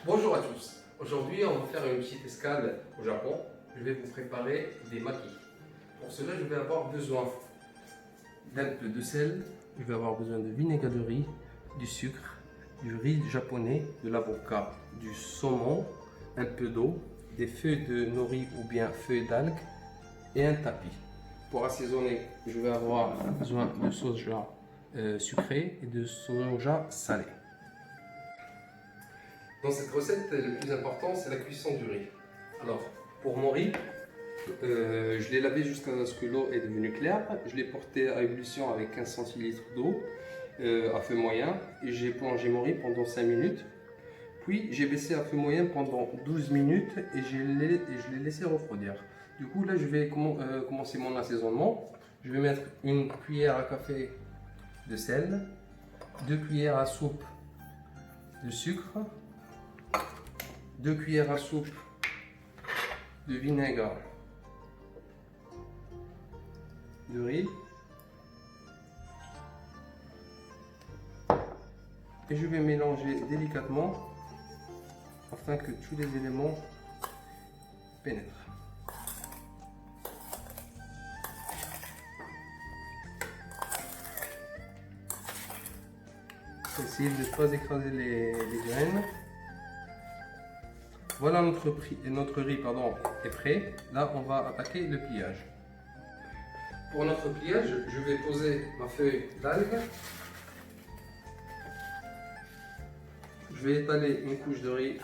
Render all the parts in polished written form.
Bonjour à tous. Aujourd'hui, on va faire une petite escale au Japon. Je vais vous préparer des makis. Pour cela, je vais avoir besoin d'un peu de sel, je vais avoir besoin de vinaigre de riz, du sucre, du riz japonais, de l'avocat, du saumon, un peu d'eau, des feuilles de nori ou bien feuilles d'algues et un tapis. Pour assaisonner, je vais avoir besoin de soja sucré et de soja salé. Dans cette recette, le plus important, c'est la cuisson du riz. Alors, pour mon riz, je l'ai lavé jusqu'à ce que l'eau est devenue claire. Je l'ai porté à ébullition avec 15 centilitres d'eau à feu moyen. Et j'ai plongé mon riz pendant 5 minutes. Puis, j'ai baissé à feu moyen pendant 12 minutes et je l'ai laissé refroidir. Du coup, là, je vais commencer mon assaisonnement. Je vais mettre une cuillère à café de sel, 2 cuillères à soupe de sucre, 2 cuillères à soupe de vinaigre de riz et je vais mélanger délicatement afin que tous les éléments pénètrent. Essayez de ne pas écraser les graines. Voilà, notre riz est prêt. Là, on va attaquer le pliage. Pour notre pliage, je vais poser ma feuille d'algue. Je vais étaler une couche de riz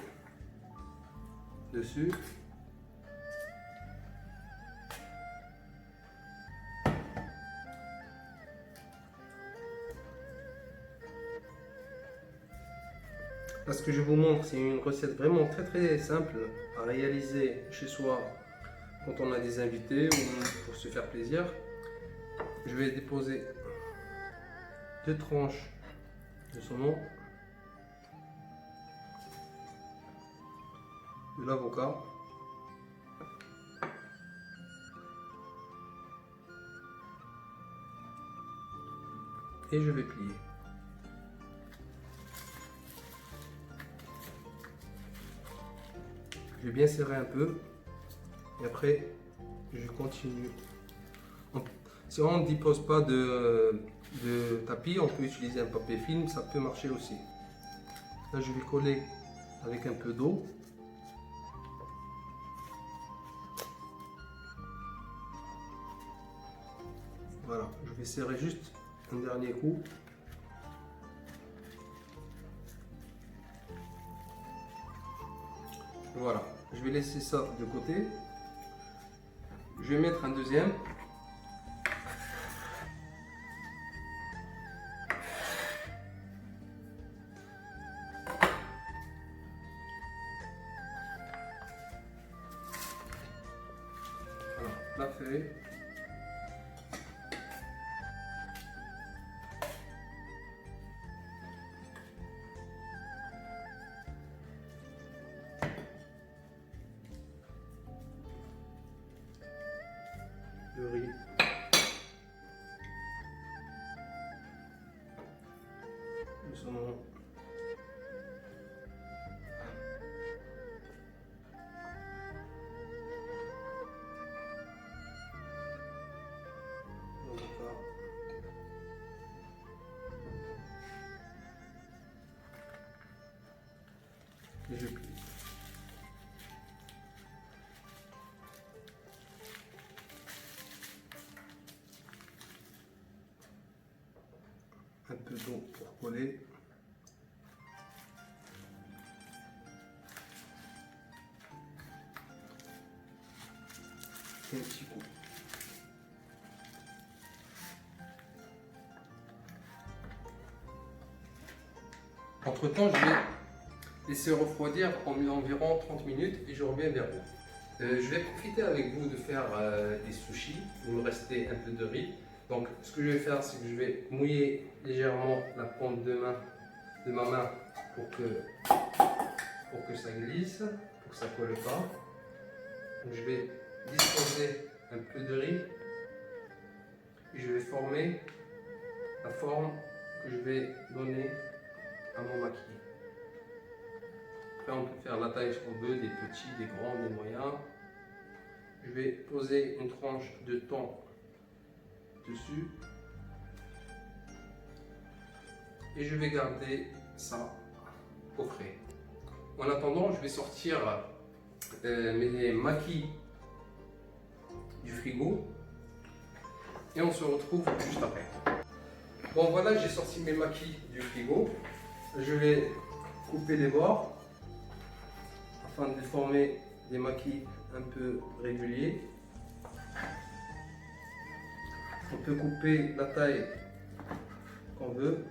dessus. Là, ce que je vous montre, c'est une recette vraiment très simple à réaliser chez soi quand on a des invités ou pour se faire plaisir. Je vais déposer 2 tranches de saumon, de l'avocat, et je vais plier. Je vais bien serrer un peu et après je continue. Si on ne dispose pas de tapis, on peut utiliser un papier film, ça peut marcher aussi. Là, je vais coller avec un peu d'eau. Voilà, je vais serrer juste un dernier coup. Voilà, je vais laisser ça de côté. Je vais mettre un deuxième. Voilà, la feuille. Le riz. Le saumon. L'avocat. Et je plie. Un peu d'eau pour coller. Et un petit coup. Entre temps, je vais laisser refroidir environ 30 minutes et je reviens vers vous. Je vais profiter avec vous de faire des sushis. Il me restait un peu de riz. Donc, ce que je vais faire, c'est que je vais mouiller légèrement la paume de ma main pour que ça glisse, pour que ça ne colle pas. Donc, je vais disposer un peu de riz et je vais former la forme que je vais donner à mon maquis. Après, on peut faire la taille qu'on veut, des petits, des grands, des moyens. Je vais poser une tranche de thon dessus. Et je vais garder ça au frais. En attendant, je vais sortir mes maquis du frigo et on se retrouve juste après. Bon voilà, j'ai sorti mes maquis du frigo. Je vais couper les bords afin de former des maquis un peu réguliers. On peut couper la taille qu'on veut.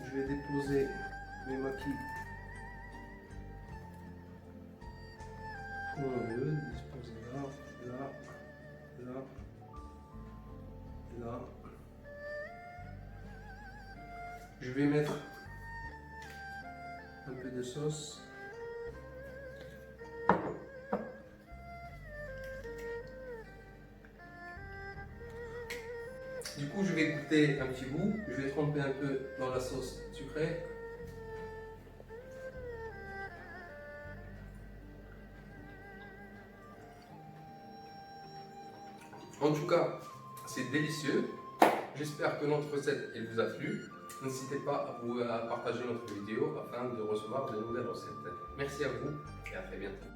Je vais déposer mes maquis où on veut, disposer là, là, là, là. Je vais mettre un peu de sauce. Du coup, je vais goûter un petit bout. Je vais tremper un peu dans la sauce sucrée. En tout cas, c'est délicieux. J'espère que notre recette elle vous a plu. N'hésitez pas à partager notre vidéo afin de recevoir de nouvelles recettes. Merci à vous et à très bientôt.